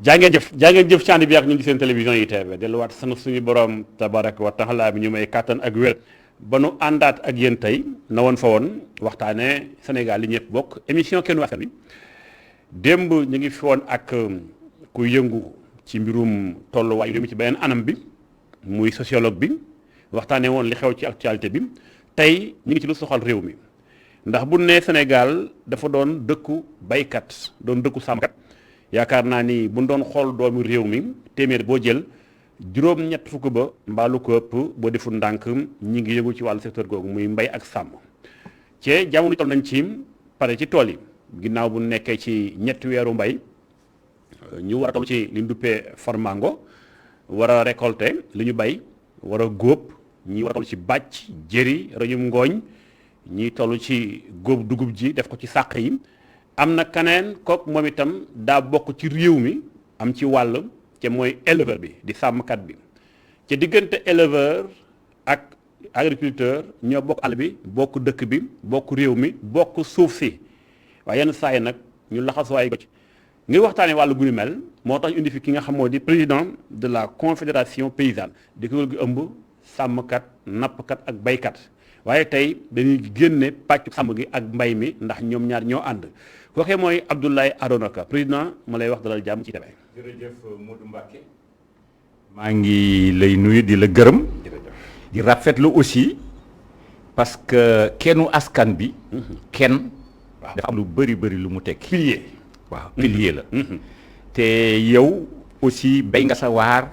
jaa ngeen jëf ci ànd bi ak ñun ci seen télévision ITV delluwaat sant suñu borom tabaraka wa taala bi ñu may kàttan ak wér ba nu àndaat ak yéen tey na woon fa woon waxtaanee Sénégal li ñëpp bokk émission Kennu Askan Wi démb ñu ngi fi woon ak kuy yëngu ci mbirum tolluwaay réew mi ci beneen anam bi muy sociologue bi waxtaanee woon li xew ci actualité bi tey ñu ngi ci lu soxal réew mi ndax bu nee Sénégal dafa doon dëkku baykat doon dëkku sàmmkat yaakaar naa ni bu ñu doon xool doomu réew mi téeméer boo jël juróom-ñett fukk ba mbaalu ko ëpp boo deful ndànk ñi ngi yëngu ci wàllu secteur googu muy mbay ak sàmm ci jamono toll nañ ci pare ci tool yi ginnaaw bu nekkee ci ñetti weeru mbay ñu war a toll ci li ñu duppee formango war a récolter li ñu bay war a góob ñi war a toll ci bàcc jëri rëyum ngooñ ñi toll ci góob dugub ji def ko ci sàq yi am na keneen kook moom itam daa bokk ci réew mi am ci wàll te mooy éleveur bi di sàmmkat bi ca diggante éleveur ak agriculteur ñoo bokk àll bi bokk dëkk bi bokk réew mi bokk suuf si waaye yenn saa yi nag ñu laxasuwaay ko ci ngir waxtaanee wàllu gu ni mel moo tax ñu indi fi ki nga xam moo di président de la confédération paysanne di kuréel gi ëmb sàmmkat nappkat ak baykat waaye tey dañuy génne pàcc sàmm gi ak mbay mi ndax ñoom ñaar ñoo ànd waxee mooy Abdoulaye Arona Ka président ma lay wax dalal jàmm ci tebe. jërëjëf Modou Mbacké maa ngi lay nuyu di la gërëm di rafetlu aussi parce que kennu askan bi kenn dafa am lu bëri lu mu tekki pilier waaw pilier la te yow aussi béy nga sa waar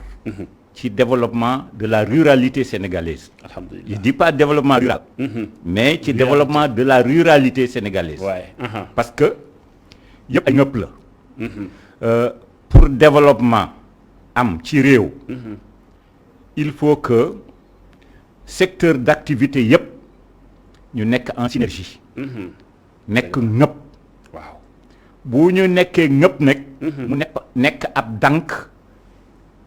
ci développement de la ruralité sénégalaise. Alhamdulillah. Je dis pas développement rural mais ci développement de la ruralité sénégalaise. Ouais. Parce que yëpp ay ñëpp la pour développement am ci réew il faut que secteur d'activité yëpp ñu nekk en synergie nekk ñëpp waaw bu ñu nekkee ñëpp nekk mu nekk ab dànk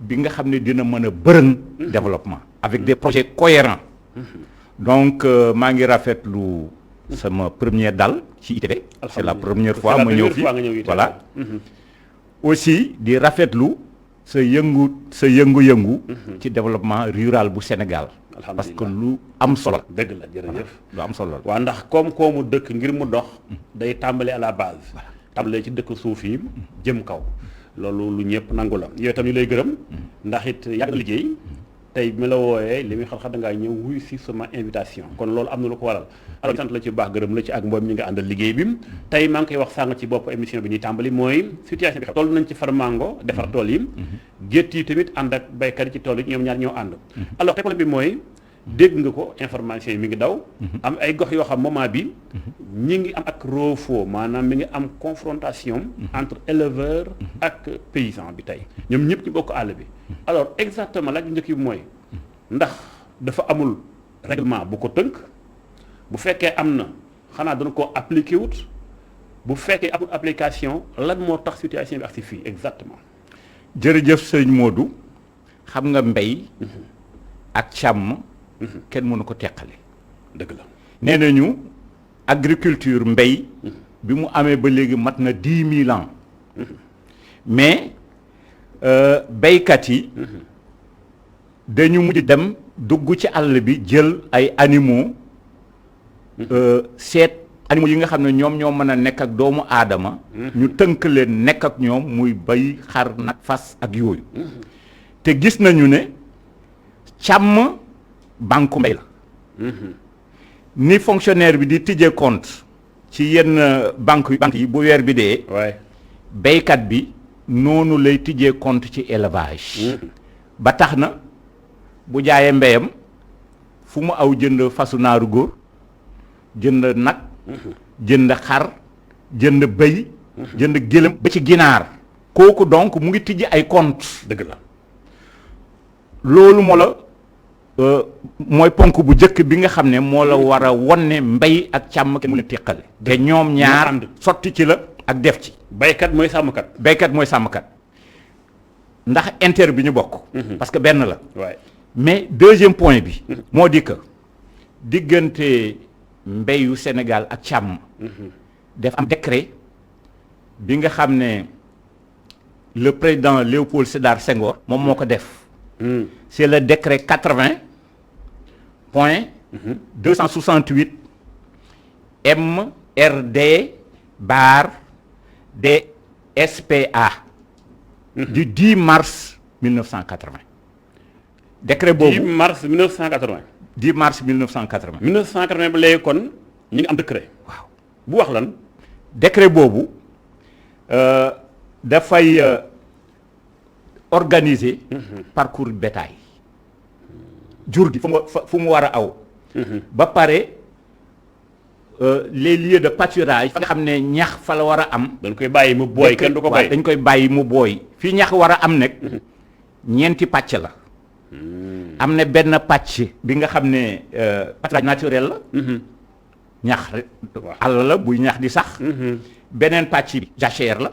bi nga xam ne dina mën a bërëng développement avec des projets cohérents donc maa ngi rafetlu sama première dal ci ITV c'est la première fois ma ñëw fi voilà aussi di rafetlu sa yëngu-yëngu ci développement rural bu Sénégal parce que lu am solo la dëgg la jërëjëf lu am solo la waaw ndax koom-koomu dëkk ngir mu dox day tàmbale à la base tàmbale ci dëkk suuf yi jëm kaw loolu lu ñëpp nangu la yow itam ñu lay gërëm ndax it yàgg na liggéey tey bi ma la wooyee li muy xat-xat da ngaa ñëw wuy si sama invitation kon loolu am na lu ko waral alors sant la ci baax gërëm la ci ak mboom ñi nga àndal liggéey bi tey maa ngi koy wax sàng ci bopp émission bi ñuy tàmbali mooy situation bi toll nañ ci farmango defar tool yi gétt yi tamit ànd ak baykat yi ci tool yi ñoom ñaar ñoo ànd alors tey problème bi mooy dégg nga ko information yi mi ngi daw am ay gox yoo xam moment bi ñi ngi am ak roofoo maanaam mi ngi am confrontation entre éleveur ak paysan bi tey ñoom ñëpp ñu bokk àll bi alors exactement laaj bu njëkk bi mooy ndax dafa amul règlement bu ko tënk bu fekkee am na xanaa dana ko appliqué wut bu fekkee amul application lan moo tax situation bi ak si fii exactement jërëjëf sëñ Modou xam nga mbay ak càmm kenn mënu ko teqale dëgg la nee nañu agriculture mbay bi mu amee ba léegi mat na 10 000 ans mais baykat yi dañu mujj dem dugg ci àll bi jël ay animaux seet animaux yi nga xam ne ñoom ñoo mën a nekk ak doomu aadama ñu tënk leen nekk ak ñoom muy bay xar nag fas ak yooyu te gis nañu ne càmm banque mbay la ni fonctionnaire bi di tijjee compte ci yenn banque yi bu weer bi dee baykat bi noonu lay tijjee compte ci élevage ba tax na bu jaayee mbéyam fu mu aw jënd fasu naaru góor jënd nag jënd xar jënd bëy jënd gëlëm ba ci ginaar kooku donc mu ngi tijji ay compte dëgg la loolu moo la mooy ponk bu njëkk bi nga xam ne moo la war a wone mbay ak càmm kenn mu leen teqale te ñoom ñaar sotti ci la ak def ci baykat mooy sàmmkat ndax intérêt bi ñu bokk parce que benn la waay mais deuxième point bi moo di que diggante mbayu Sénégal ak càmm def am décret bi nga xam ne le président Léopold Sédar Senghor moom moo ko def. C'est le décret 80.268 MRD/DSPA du 10 mars 1980. décret boobu 10 mars 1980. 10 mars 1980. 1980 ba léegi kon ñu ngi am décret. waaw bu wax lan. décret boobu dafay organiser parcours bétail jur gi fu mu war a aw. ba pare les lieux de pâturage fa nga xam ne ñax fa la war a am. dañ koy bàyyi mu booy kenn du ko bay dañ koy bàyyi mu booy. fii ñax war a am nag ñeenti pàcc la. am na benn pàcc bi nga xam ne pâturage naturel la. ñax àll la buy ñax di sax. beneen pàcc bi jachère la.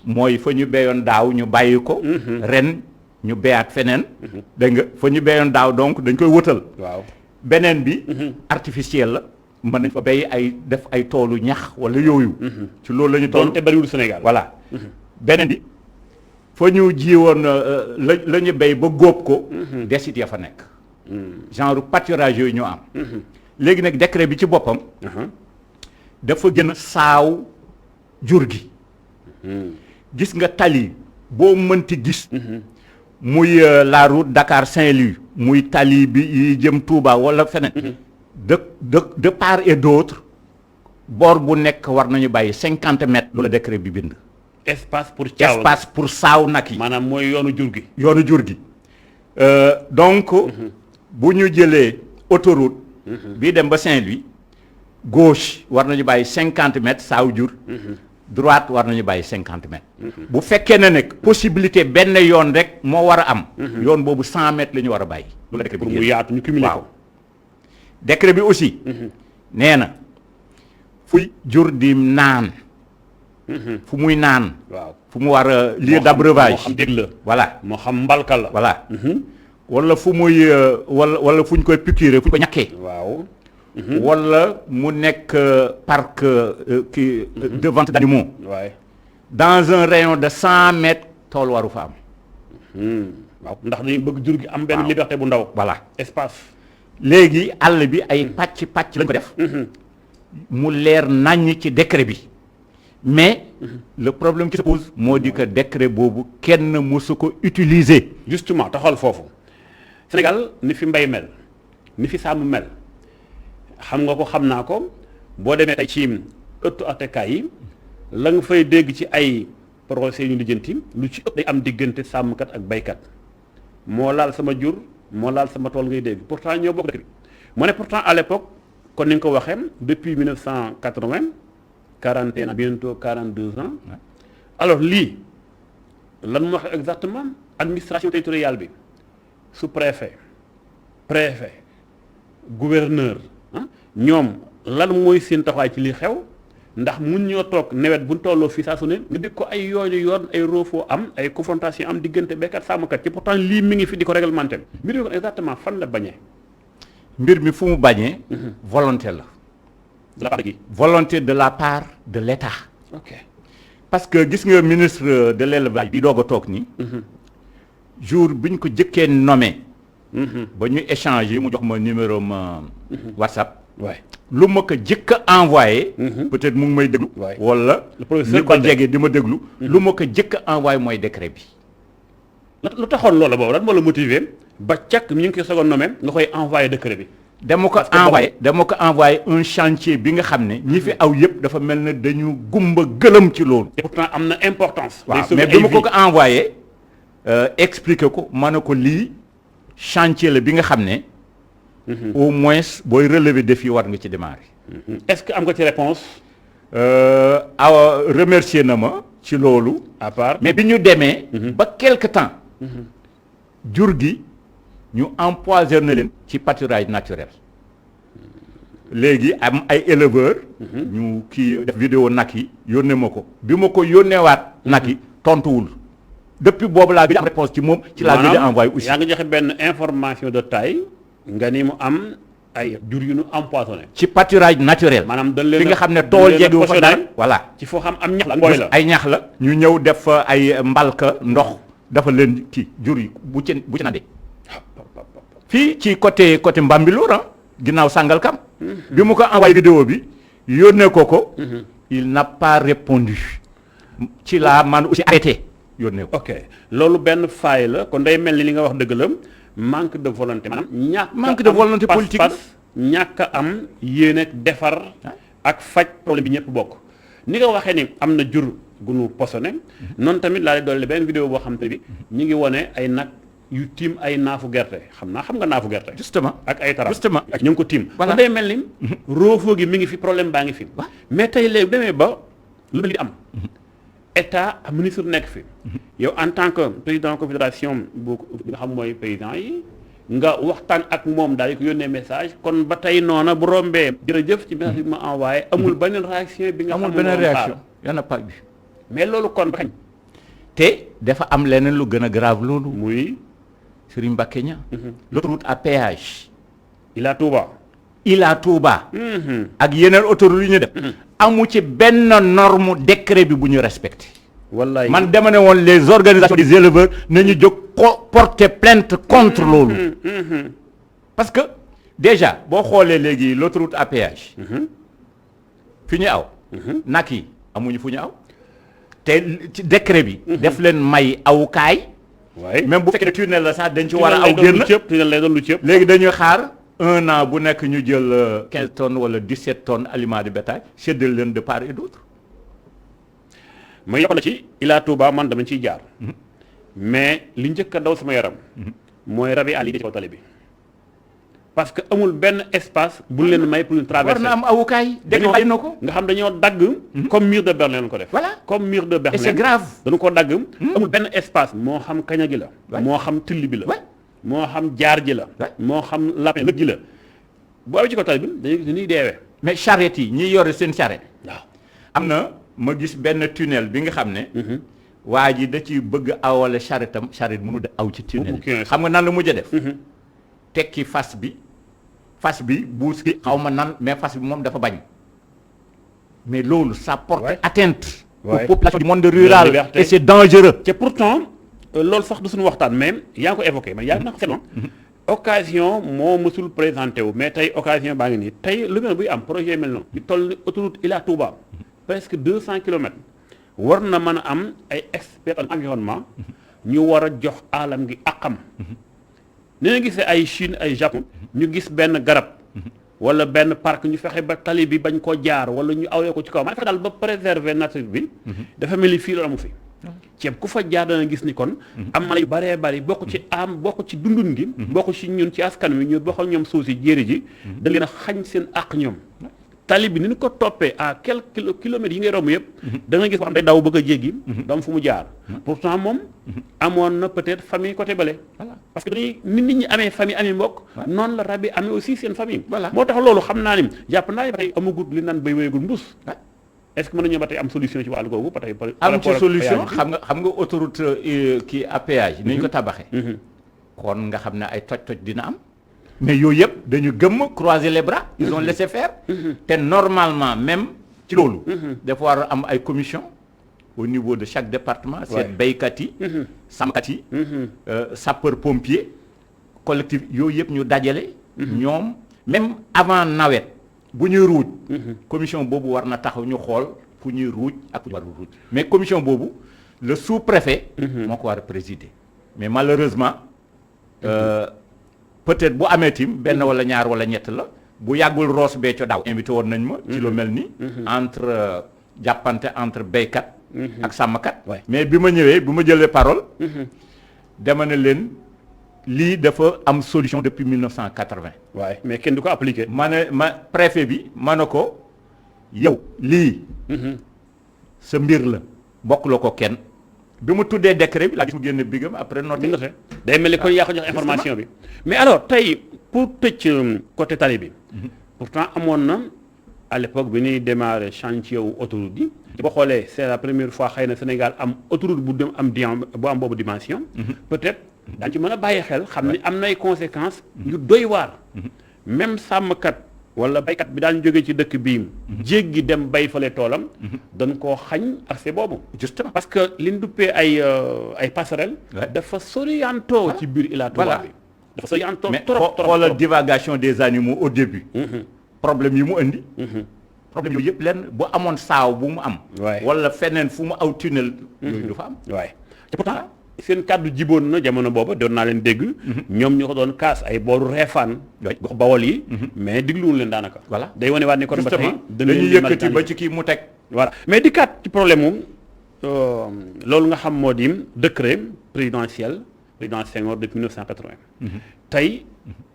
mooy fa ñu béyoon daaw ñu bàyyi ko. ren ñu béyaat feneen. dégg nga fa ñu béyoon daaw donc dañ koy wëtal. waaw beneen bi. artificiel la. mën nañ fa béy def ay toolu ñax wala yooyu. ci loolu la ñu toll te bariwul Sénégal. voilà beneen bi fa ñu jiwoon la ñu béy ba góob ko. desit ya fa nekk. genre pâturage yooyu ñoo am. léegi nag décret bi ci boppam. dafa gën a saaw jur gi. gis nga tali boo mënti gis. muy la route Dakar Saint-Louis muy tali bi yi jëm Touba wala feneen. de part et d'autre boor bu nekk war nañu bàyyi 50 mètres. loolu la décret bi bind. espace pour saaw nag yi. maanaam mooy yoonu jur gi. yoonu jur gi donc. bu ñu jëlee autoroute. bii dem ba Saint-Louis gauche war nañu bàyyi 50 mètres saaw jur. droite war nañu bàyyi 50 mètres. bu fekkee ne nag possibilité benn yoon rek moo war a am. yoon boobu 100 mètres la ñu war a bàyyi. loolu la décret bi pour mu yaatu ñu cumuler ko. décret bi aussi. nee na fuy jur di naan. fu muy naan. waaw fu mu war a lieu d'abreuvage. moo xam dég la. voilà moo xam mbalka la. voilà. wala fu muy wala fu ñu koy piqûre fu ñu ko ñàkkee. waaw. wala mu nekk parc de vente d'animaux. waaye. dans un rayon de 100 mètres tool waru fa am. waaw ndax dañuy bëgg jur gi am benn liberté bu ndaw. voilà espace. léegi àll bi ay pàcc lañ ko def. mu leer naññ ci décret bi. mais le problème qui se pose moo di que décret boobu kenn mësu ko utiliser. justement taxawal foofu Sénégal ni fi mbay mel ni fi sàmm mel xam nga ko xam naa ko boo demee tey ci ëttu attekaay yi la nga fay dégg ci ay procès ñu lijjanti lu ci ëpp day am diggante sàmmkat ak baykat moo laal sama jur moo laal sama tool ngay dégg pourtant ñoo bokk dëkk bi mu ne pourtant à l'époque kon ni nga ko waxee depuis 1980 41 ans bientôt 42 ans alors lii lan moo wax exactement administration territoriale bi sous-préfet préfet gouverneur ñoom lan mooy seen taxawaay ci li xew ndax mun ñoo toog nawet bu ñu tolloo fii saa su ne nga dégg ko ay yoon ay roofoo am ay confrontation am diggante béykat sàmmkat ci pourtant lii mi ngi fi di ko réglementé mbir mi kon exactement fan la bañee. mbir mi fu mu bañee. volonté la. de la part gi. volonté de la part de l'État. ok parce que gis nga ministre de l'élevage bi doog a toog nii. jour bi ñu ko jëkkee nommé. ba ñu échanger mu jox ma numéro WhatsApp. waay lu ma ko jëkk a envoyé. peut-être mu ngi may déglu. wala ni ko jege di ma déglu. lu ma ko jëkk a envoyé mooy décret bi. lu taxoon loola boobu lan moo la motiver ba càkk ñu ngi koy soog a nommé nga koy envoyé décret bi. dama ko envoyé un chantier bi nga xam ne ñi fi aw yëpp dafa mel ne dañu gumba gëlëm ci loolu. et pourtant am na importance. waaw mais bi ma ko envoyé expliqué ko ma ne ko lii chantier la bi nga xam ne. au moins booy relever défi war nga ci démarrer. est-ce que am nga ci réponse remercier na ma ci loolu. à part mais bi ñu demee. ba quelque temps. jur gi ñu empoisonné leen ci pâturage naturel. léegi am ay éleveurs. ñu kii def vidéo nag yi yónnee ma ko bi ma ko yónneewaat nag yi tontuwul. depuis boobu laa bi am réponse ci moom. ci laa gën a envoyé aussi. yaa ngi joxe benn information de taille nga ni mu am ay jur yu ñu empoisonné. ci pâturage naturel. maanaam dañ leen fi nga xam ne tool jegewu fa dara voilà. ci foo xam am ñax la ngooy la ay ñax la. ñu ñëw def fa ay mbalka ndox dafa leen kii jur yi bu ci nandee. fii ci côté Mbambilor ginnaaw Sangalkam. bi mu ko envoyé vidéo bi yónnee ko. il n'a pas répondu. ci laa man aussi arrêté yónnee ko. ok loolu benn faille la kon day mel ni li nga wax dëgg la manque de volonté maanaam manque de volonté politique la ñàkk a am yéene defar ak faj problème bi ñëpp bokk ni nga waxee ni am na jur gu nu posone noonu tamit laa lay dolli benn vidéo boo xam te bi ñu ngi wone ay nag yu tiim ay naafu gerte xam nga naafu gerte justement ak ay taram justement ak ñu ngi ko tiim voilà kon day mel ni roofoo gi mi ngi fi problème baa ngi fi mais tey léegi demee ba lu mel ni am état ministre nekk fi yow en tant que président confédération bu nga xam mooy président yi nga waxtaan ak moom daal di ko yónnee message kon ba tey noona bu rombee jërëjëf ci message bi ma envoyé amul benn réaction bi nga xam ne amul benn réaction y'en a pas eu mais loolu kon ba xañ te dafa am leneen lu gën a grave loolu muy Serigne Mbacké Niang l'autoroute à péage Ila Touba ak yeneen autoroute yu ñu def amu ci benn norme décret bi bu ñu respecté wallaay man dama ne woon les organisations des éleveurs nañu jóg porter plainte contre loolu parce que déjà boo xoolee léegi l'autoroute à péage fi ñu aw nag yi amuñu fu ñu aw te ci décret bi def leen may awukaay waaye même bu fekkee tunnel la sax dañ ci war a aw génn tunnel lay doon lu cëpp léegi dañuy xaar 1 an bu nekk ñu jël 15 tonnes wala 17 tonnes aliments de bétail séddale leen de part et d'autre ma yokk la ci Ila Touba man dama ciy jaar mais li njëkk a daw sama yaram mooy rabi àll yi ci kaw tali bi parce que amul benn espace bu leen may pour ñu traverser war na am awukaay dégg na ko nga xam dañoo dagg comme mur de Berlin lañ ko def voilà comme mur de Berlin et c'est grave dañu ko dagg amul benn espace moo xam kaña gi la moo xam till bi la moo xam jaar ji la moo xam lapin lëg ji la bu awee ci kaw tali bi dañuy deewee mais charrette yi ñiy yore seen charrette waaw am na ma gis benn tunnel bi nga xam ne waa ji da ci bëgg awale charrette am charrette mënu da aw ci tunnel xam nga nan la mujj a def tekki fas bi buus gi xaw ma nan mais fas bi moom dafa bañ mais loolu ça porte atteinte aux populations du monde rural et c'est dangereux te pourtant loolu sax du suñu waxtaan mais yaa ngi ko évoqué man yaa ngi na ko seetlu occasion moo mësul présenté wu mais tey occasion baa ngi nii tey lu mel buy am projet mel noonu di toll ni autoroute Ila Touba presque 200 kilomètres war na mën a am ay experts en environnement ñu war a jox alam gi àqam ni nga gisee ay Chine ay Japon ñu gis benn garab wala benn parc ñu fexe ba tali bi bañ koo jaar wala ñu awee ko ci kaw maa fexe daal ba préserver nature bi dafa mel ni fii loolu amu fi ceeb ku fa jaar dana gis ni kon am na yu bëree bëri bokk ci dundun gi bokk ci ñun ci askan wi ñu bokk ak ñoom suuf si jéeri ji da leen a xañ seen àq ñoom tali bi ni ñu ko toppee à quelques kilomètres yi ngay romb yëpp da nga gis ko xam day daw bëgg a jéggi dam fu mu jaar pourtant moom amoon na peut-être famille côté bale parce que dañuy nit ñi amee famille amee mbokk noonu la rab yi amee aussi seen famille moo tax loolu xam naa ni jàpp naa ni ba tey amagut li naan bay wéyagul mbuus est-ce que mën nañoo ba tey am solution ci wàllu googu ba tey am ci solution xam nga autoroute kii à péage ni ñu ko tabaxee kon nga xam ne ay toj-toj dina am mais yooyu yëpp dañu gëmm croiser les bras ils ont laissé faire te normalement même ci loolu dafa war a am ay commission au niveau de chaque département c'est béykat yi sàmmkat yi sapeur pompier collectif yooyu yëpp ñu dajale ñoom même avant nawet bu ñuy ruuj commission boobu war na taxaw ñu xool fu ñuy ruuj ak fu ñu warul ruuj mais commission boobu le sous-préfet moo ko war a présider mais malheureusement peut-être bu amee tim benn wala ñaar wala ñett la bu yàggul Ross Béthio daaw invité woon nañ ma ci lu mel ni entre jàppante entre béykat ak sàmmkat mais bi ma ñëwee bi ma jëlee parole dama ne leen lii dafa am solution depuis 1980 waaye mais kenn du ko appliqué ma préfet bi ma ne ko yow lii sa mbir la bokk la ko kenn bi mu tuddee décret bi laa gis mu génne bigam après noté day mel ni kon yaa ko jox information bi mais alors tey pour tëj côté tali bi pourtant amoon na à l'époque bi ñuy démarrer chantier wu autoroute yi boo xoolee c'est la première fois xëy na Sénégal am autoroute bu dem am boobu dimension peut-être daañu ci mën a bàyyi xel xam ni am nay conséquences yu doy waar même sàmmkat wala baykat bi daan jógee ci dëkk bii jéggi dem bay fale toolam dañ koo xañ accès boobu justement parce que liñ duppee ay passerelle dafa soriantoo ci biir Ila Touba bi dafa soriantoo trop xoolal divagation des animaux au début problème yi mu indi problème yooyu yëpp lenn bu amoon saaw bu mu am wala feneen fu mu aw tunnel yooyu du fa am waaye te pourtant seen kàddu jiboon na jamono booba doon naa leen dégg ñoom ñu ko doon kaas ay booru reefaan gox bawol yi mais digluwuñu leen daanaka voilà day wane waat ni kon ba tey dañuy yëkkati ba ci kii mu teg voilà mais di kat ci problème moom loolu nga xam moo di décret présidentiel président Senghor depuis 1980 tey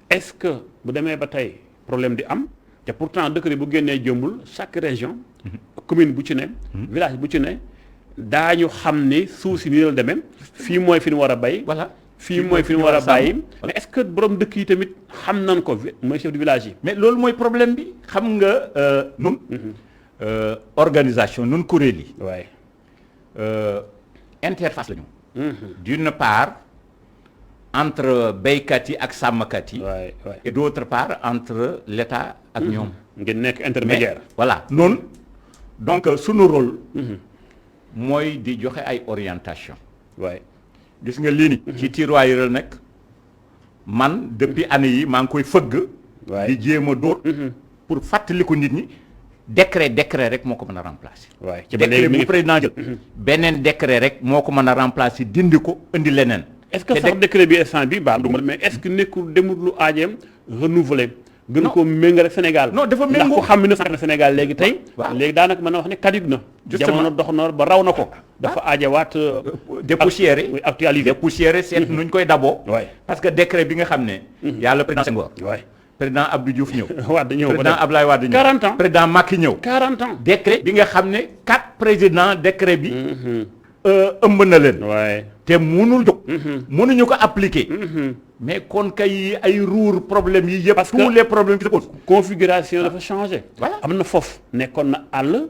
est-ce que bu demee ba tey problème di am te pourtant décret bu génnee jëmbul chaque région commune bu ci ne village bu ci ne daañu xam ni suuf si nii la demee fii mooy fi ñu war a bay voilà fii mooy fi ñu war a bàyyi mais est-ce que borom dëkk yi tamit xam nañ ko mooy chef du village yi mais loolu mooy problème bi xam nga nun organisation nun kuréel yi waaye interface la ñu d'une part entre béykat yi ak sàmmkat yi et d'autre part entre l'État ak ñoom ngeen nekk intermédiaire voilà noonu donc sunu rôle mooy di joxe ay orientation waaye gis nga lii ni ci tiroir yi la nekk man depuis année yi maa ngi koy fëgg di jéem a dóor pour fàttaliku nit ñi décret rek moo ko mën a remplacer waaye décret bu président jël beneen décret rek moo ko mën a remplacer dindi ko indi leneen est-ce que sax décret bi instant bi baax du mais est-ce que nekkul demul lu aajeem renouveler gën ko méngale Sénégal non dafa méngoo ndax ko xam ne na Sénégal léegi tey léegi daanaka mën na wax ne kadib na jamono dox na ba raw na ko dafa aajewaat dépoussiéré actualisé dépoussiéré seet nuñ koy daboo parce que décret bi nga xam ne yàlla président Senghor président Abdou Diouf ñëw Wade ñëw président Abdoulaye Wade ñëw 40 ans président Macky ñëw 40 ans décret bi nga xam ne 4 présidents décret bi ëmb na leen te mënul jóg mënuñu ko appliquer mais kon kay ay ruur problème yi yëpp parce que tous les problèmes qui se posent configuration dafa changé voilà am na foofu nekkoon na àll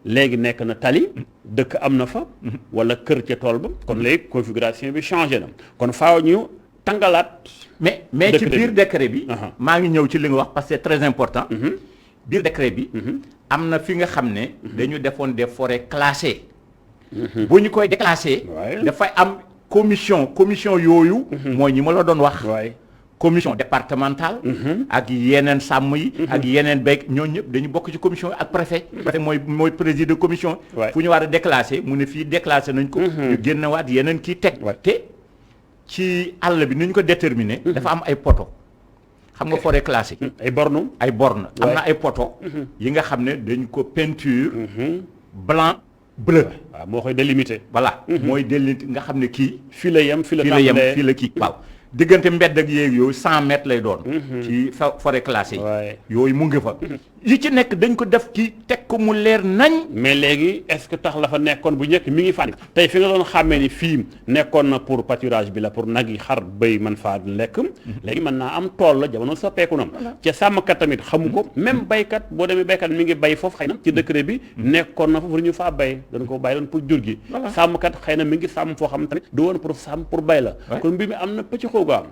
léegi nekk na tali dëkk am na fa wala kër ca tool ba kon léegi configuration bi changé na kon faaw ñu tàngalaat mais ci biir décret bi maa ngi ñëw ci li nga wax parce que c'est très important biir décret bi am na fi nga xam ne dañu defoon des forêts classées bu ñu koy déclassé dafay am commission yooyu mooy ñi ma la doon wax commission départementale ak yeneen sàmm yi ak yeneen béyk ñooñu ñëpp dañu bokk ci commission ak préfet mooy président de commission fu ñu war a déclassé mu ne fii déclassé nañ ko ñu génnewaat yeneen kii teg te ci àll bi ni ñu ko déterminé dafa am ay poto xam nga forêt classée ay borne am na ay poto yi nga xam ne dañ ko peinture blanc bleu waaw moo koy délimité voilà mooy délimité nga xam ne kii fii la yem fii la kii waaw diggante mbedd ak yéeg yooyu 100 mètres lay doon ci forêt classée yooyu mu ngi fa yi ci nekk dañ ko def ci teg ko mu leer nañ mais léegi est-ce que tax la fa nekkoon bu njëkk mi ngi fànn tey fi nga doon xàmmee ni fii nekkoon na pour pâturage bi la pour nag yi xar bëy man faa lekk léegi mën naa am tool la jamono soppeeku na ca sàmmkat tamit xamu ko même baykat boo demee baykat mi ngi bay foofu xëy na ci décret bi nekkoon na fa pour ñu faa bay dañ ko bàyyi doon pour jur gi sàmmkat xëy na mi ngi sàmm foo xam tamit du woon pour sàmm pour bay la kon mbir mi am na pëcc xoogu am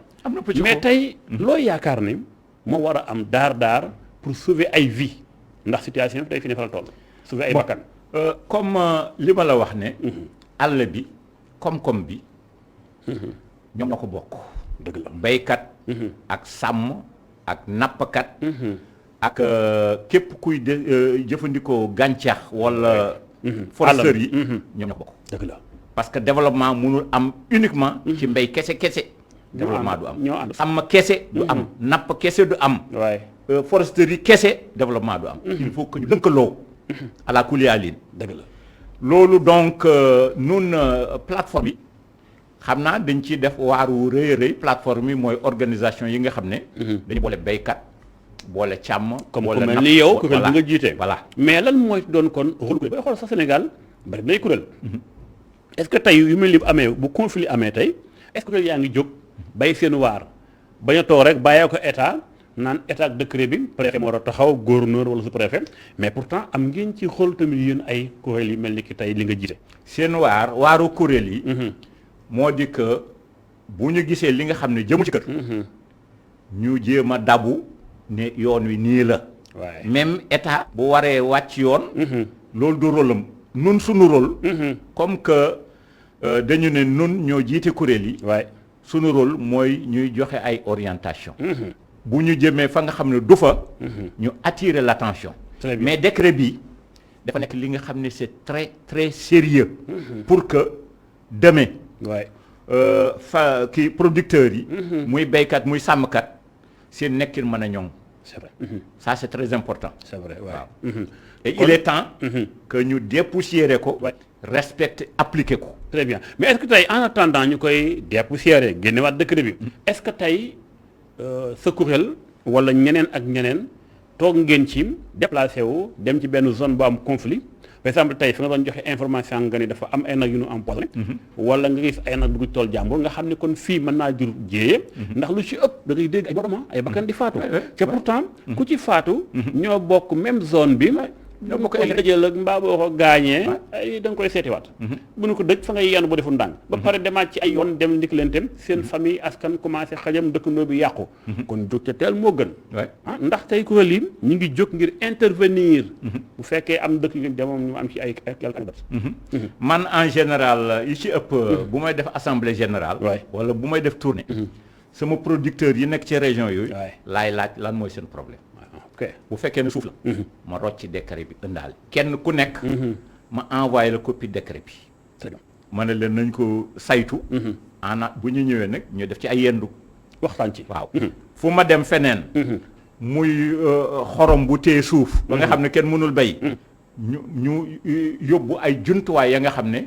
mais tey loo yaakaar ni moo war a am daar pour sauver ay vie ndax situation bi tey fi ne fa la toll sauver ay bakkan comme li ma la wax ne àll bi koom-koom bi ñoom ñoo ko bokk dëgg la baykat ak sàmm ak nappkat ak képp kuy jëfandikoo gàncax wala foresteurs yi ñoom ñoo ko bokk dëgg la parce que développement mënul am uniquement ci mbay kese développement du am sàmm kese du am napp kese du am foresterie kese développement du am il faut que ñu lëkkaloo à la kulialin dëgg la loolu donc nun plateforme bi xam naa dañ ciy def waaru rëy plateforme yi mooy organisation yi nga xam ne dañu boole béykat boole càmm comme ku mel ni yow kuréel bi nga jiite voilà mais lan mooy doon kon rôle bay xool sax Sénégal bari nay kuréel est-ce que tey yu mel ni bu amee bu conflit amee tey est-ce que kuréel yaa ngi jóg bay seen waar bañ a toog rek bàyyee ko état naan état ak décret bi préfet moo war a taxaw gouverneur wala sous-préfet mais pourtant am ngeen ci xool tamit yéen ay kuréel yi mel ni ki tey li nga jiite seen waaru kuréel yi moo di que bu ñu gisee li nga xam ne jëmu ci kër ñu jéem a dabu ne yoon wi nii la. waaye même état bu waree wàcc yoon. loolu du rôle am nun suñu rôle. comme que dañu ne nun ñoo jiite kuréel yi. waaye suñu rôle mooy ñuy joxe ay orientation bu ñu jëmee fa nga xam ne du fa. ñu attirer l'attention. Très bien. mais décret bi dafa nekk li nga xam ne c'est très très sérieux pour que demain waaye fa kii producteurs yi. muy béykat muy sàmmkat seen nekkin mën a ñoŋ. c'est vrai. ça c'est très important. c'est vrai waaw. et il est temps que ñu dépoussiérer ko. Ouais. respecter appliquer ko. très bien mais est-ce que tey en attendant ñu koy dépoussiérer génnewaat décret bi est-ce que tey sa kuréel wala ñeneen ak ñeneen toog ngeen ci déplacé wu dem ci benn zone bu am conflit par exemple tey fi nga doon joxe information nga ni dafa am ay nag yu ñu empoisonné wala nga gis ay nag dugg ci tool jàmbur nga xam ne kon fii mën naa jur jéyee ndax lu ci ëpp da ngay dégg ay boroma ay bakkan di faatu te pourtant ku ci faatu ñoo bokk même zone bi ñoo bokk ay dëjël ak mbaa boo ko gaañee ay da nga koy seetiwaat bu nu ko dëj fa ngay yenn bu deful ndànk ba pare demaat ci ay yoon dem ndik leen tem seen famille askan commencé xajam dëkkandoo bi yàqu kon jóg ca teel moo gën ndax tey kuréel yi ñu ngi jóg ngir intervenir bu fekkee am dëkk yu jamono ñu am ci ay quelque man en général yi ci ëpp bu may def assemblée générale wala bu may def tournée sama producteur yi nekk ci région yooyu laay laaj lan mooy seen problème ok bu fekkee ne suuf la ma rocc ci décret bi ëndaal kenn ku nekk ma envoyé la copie décret bi ma ne leen nañ ko saytu ana bu ñu ñëwee nag ñu def ci ay yendu waxtaan ci waaw fu ma dem feneen muy xorom bu téye suuf ba nga xam ne kenn mënul bay ñu yóbbu ay jumtuwaay ya nga xam ne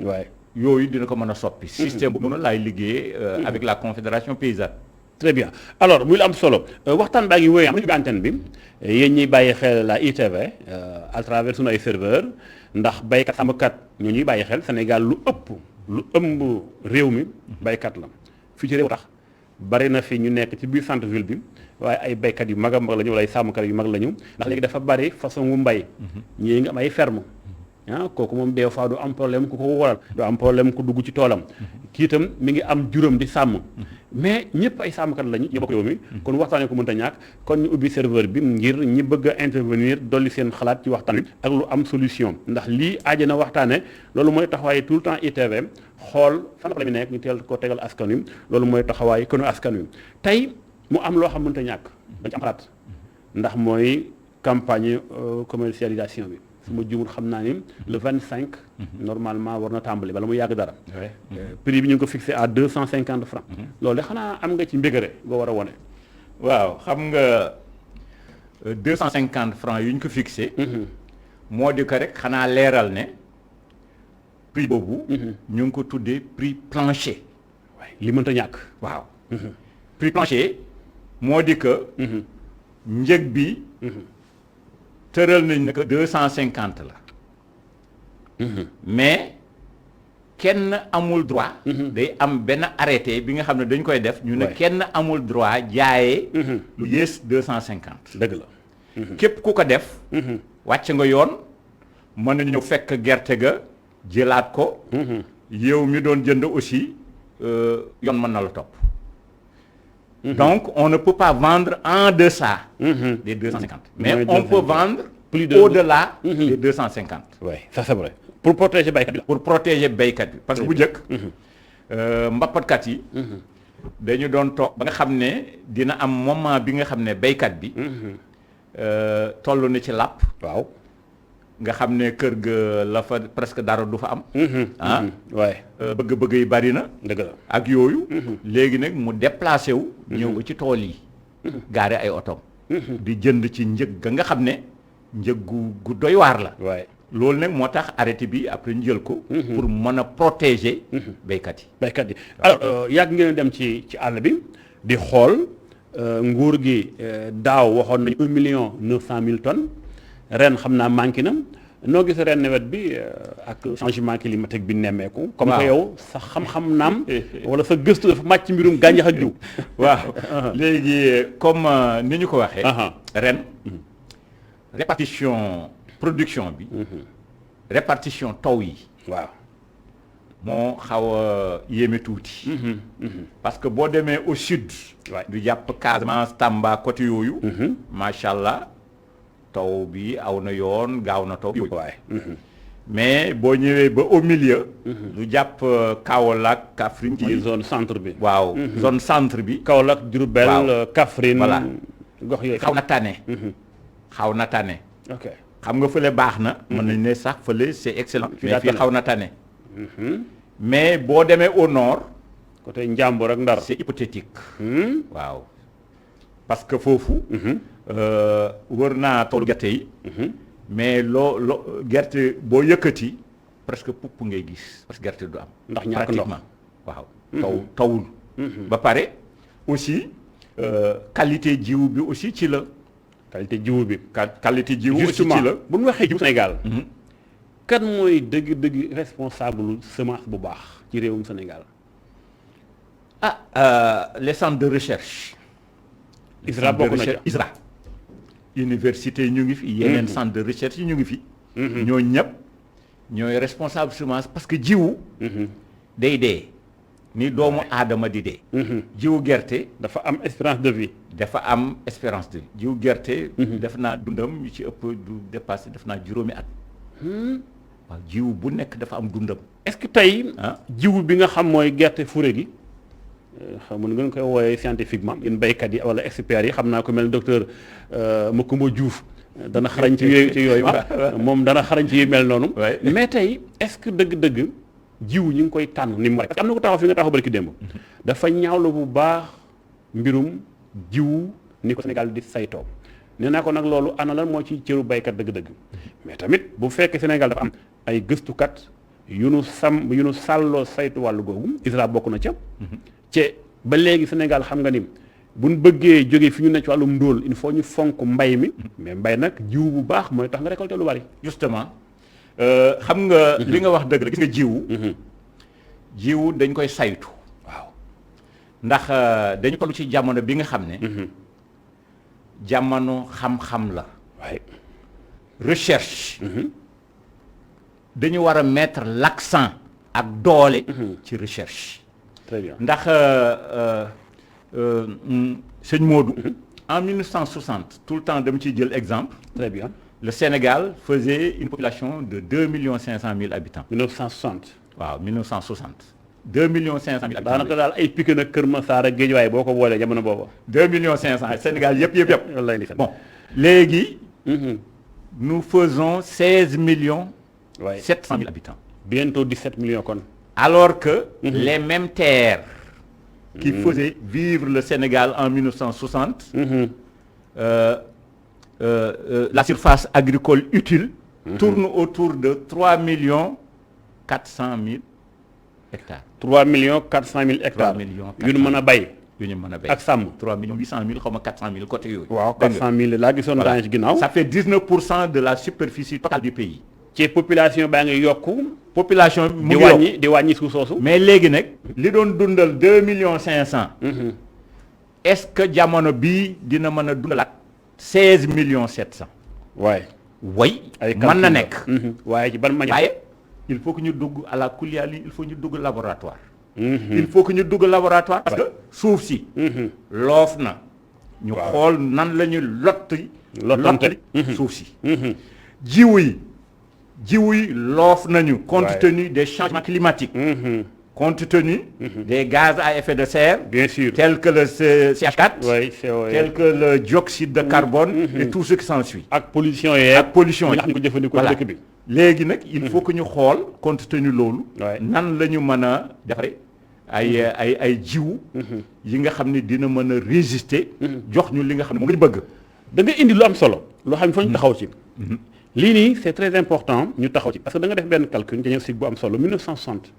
yooyu dina ko mën a soppi système bu noonu laay liggéeyee avec la confédération paysanne. très bien alors muy la am solo waxtaan baa ngi wéy am nañu antenne bi yéen ñiy bàyyi xel la ITV à travers sunu ay serveur ndax baykat sàmmkat ñoo ñuy bàyyi xel Sénégal lu ëmb réew mi baykat la fii ci réew tax bari na fi ñu nekk ci biir centre ville bi waaye ay baykat yu mag a mag la ñu wala ay sàmmkat yu mag la ñu ndax léegi dafa bari façon wu mbay ñii nga am ay ferme kooku moom des fois du am problème ku ko waral du am problème ku dugg ci toolam kii itam mi ngi am juróom di sàmm mais ñëpp ay sàmmkat lañu ñu bokk yow mi kon waxtaanee ko mënta ñàkk kon ñu ubbi serveur bi ngir ñi bëgg a intervenir dolli seen xalaat ci waxtaan wi ak lu am solution ndax lii aaja na waxtaane loolu mooy taxawaaye tout le temps ITV xool fan la mi nekk ñu teel ko tegal askan wi loolu mooy taxawaay kënu askan wi tey mu am loo xam mënta ñàkk dañ ci am xalaat ndax mooy campagne commercialisation bi su ma jumul xam naa ni le 25 normalement war na tàmbali bala mu yàgg dara prix bi ñu ngi ko fixé à 250 francs loolu de xanaa am nga ci mbégare boo war a wone waaw xam nga 250 francs yu ñu ko fixé moo di ko rek xanaa leeral ne prix boobu ñu ngi ko tuddee prix plancher li mënta ñàkk waaw prix plancher moo di que njëg bi tëral nañ ne que 250 la mais kenn amul droit day am benn arrêté bi nga xam ne dañ koy def ñu ne kenn amul droit jaayee lu yées 250 dëgg la képp ku ko def wàcc nga yoon mën na ñëw fekk gerte ga jëlaat ko yow mi doon jënd aussi yoon mën na la topp donc on ne peut pas vendre en deçà des 250 mais on peut vendre plus au-delà des 250 oui ça c'est vrai pour protéger baykat bi pour protéger baykat bi parce que bu njëkk mbapatkat yi dañu doon toog ba nga xam ne dina am moment bi nga xam ne baykat bi toll na ci làpp waaw nga xam ne kër ga la fa presque dara du fa am waaye bëgg-bëgg yi bari na dëgg la ak yooyu léegi nag mu déplacé wu ñëw ba ci tool yi gaare ay otom di jënd ci njëg ga nga xam ne njëg gu doy waar la waaye loolu nag moo tax arrêté bi après ñu jël ko pour mën a protéger baykat yi alors yàgg ngeen dem ci àll bi di xool nguur gi daaw waxoon nañu 1,9 million tonnes ren xam naa manqué na noo gis ren nawet bi ak changement climatique bi nemmeeku comme que yow sa xam-xam naam wala sa gëstu dafa màcc mbirum gàncax ak jiw waaw léegi comme ni ñu ko waxee ren répartition production bi répartition taw yi waaw moo xaw a yéeme tuuti. parce que boo demee au sud. waay du jàpp Casamance Tamba côté yooyu. macha allah taw bi aw na yoon gaaw na taw yooyu. waay. mais boo ñëwee ba au milieu. du jàpp Kaolack Kaffrine. ci zone centre bi. waaw zone centre bi. Kaolack Diourbel. waaw. Kaffrine. Voilà. gox yooyu. xaw na tane. xaw na tane. ok. xam nga fële baax na. mën nañ ne sax fële c'est excellent. Fii mais daa fii tane. xaw na tane. mais boo demee au nord. côté Njàmbur ak Ndar. c'est hypothétique. waaw parce que foofu. wër naa toolu gerte yi. mais loo gerte boo yëkkati presque pupp ngay gis parce que gerte du am. ndax ñàkk ndox pratiquement waaw. tawul. ba pare aussi qualité jiw bi aussi ci la. qualité jiwu bi. qualité jiw aussi justement ci la. bu ñu waxee jiwu Sénégal. kan mooy dëgg-dëgg responsable semence bu baax ci réewum Sénégal. Les centres de recherche. ISRA bokk na ca ISRA. université yi ñu ngi fi. yeneen centre de recherche yi ñu ngi fi. ñoo ñëpp ñooy responsable semence parce que jiwu. day dee ni doomu aadama di dee. jiwu gerte. dafa am espérance de vie. dafa am espérance de vie jiwu gerte. def naa dundam yu ci ëpp du dépassé def naa juróomi at. waaw jiwu bu nekk dafa am dundam. est-ce que tey. jiwu bi nga xam mooy gerte fure gi. xam nga ngeen koy wooyee scientifiquement yéen béykat yi wala experts yi xam naa ko mel ni docteur Macoumba Diouf dana xarañ ci yooyu moom dana xarañ ci yu mel noonu. mais tey est-ce que dëgg-dëgg jiwu ñu ngi koy tànn ni mu waree. parce que am na ko taxaw fi nga taxaw barki démb. dafa ñaawlu bu baax mbirum jiwu ni ko Sénégal di saytoo nee naa ko nag loolu ana lan moo ci cëru béykat dëgg-dëgg mais tamit bu fekkee Sénégal dafa am ay gëstukat yu nu sàlloo saytu wàllu googu ISRA bokk na ca. ci ba léegi Sénégal xam nga ni buñ bëggee jóge fi ñu ne ci wàllum ndóol il faut ñu fonk mbay mi mais mbay nag jiwu bu baax mooy tax nga récolter lu bari. justement xam nga li nga wax dëgg la gis nga jiwu dañ koy saytu. waaw ndax dañu toll ci jamono bi nga xam ne. jamono xam-xam la. waaye recherche. dañu war a mettre l'accent ak doole. ci recherche. très bien ndax sëñ Modou. en 1960 tout le temps dama ciy jël exemple. très bien le Sénégal faisait une population de 2,5 millions habitants. 1960. waaw 1960. 2,5 millions habitants. daanaka daal ay Pikine ak Kër Massar ak Guédiawaye boo ko boolee jamono booba. 2,5 millions Sénégal yëpp. wallaay ni bon léegi. nous faisons 16,7 millions habitants. bientôt 17 millions kon. alors que les mêmes terres qui faisaient vivre le Sénégal en 1960, la surface agricole utile tourne autour de 3,4 millions hectares. 3,4 millions hectares. 3 millions yu ñu mën a bay. yu ñu mën a bay ak sàmm. 3,8 millions xaw ma 400 000 côté yooyu. waaw 400 000 laa gisoon daañu ci ginnaaw. ça fait 19% de la superficie totale du pays. ci population baa ngi yokku. population mu ngi di wàññi suuf soosu. mais léegi nag li doon dundal 2,5 millions. est-ce que jamono bii dina mën a dundalaat 16,7 millions. waaye. way mën na nekk. waaye ci ban manière. waaye il faut que ñu dugg à la kuliali il faut ñu dugg laboratoire. il faut que ñu dugg laboratoire. parce que suuf si. loof na. ñu xool nan la ñu lottali suuf si. jiwu yi loof nañu. compte tenu des changements climatiques. compte tenu des gaz à effet de serre. bien sûr tels que le CH4. oui CO2. tels que le dioxyde de carbone. et tout ce qui s'ensuit. ak pollution yeeg. ak pollution yi nga xam ne ko jëfandikoo dëkk bi. léegi nag il faut que ñu xool compte tenu loolu. nan la ñu mën a defaree ay jiwu. yi nga xam ne dina mën a résister. jox ñu li nga xam ne moom la ñu bëgg. da nga indi lu am solo. loo xam ne fa ñu taxaw ci. lii nii c'est très important ñu taxaw ci parce que da nga def benn calcul diagnostic bu am solo 1960.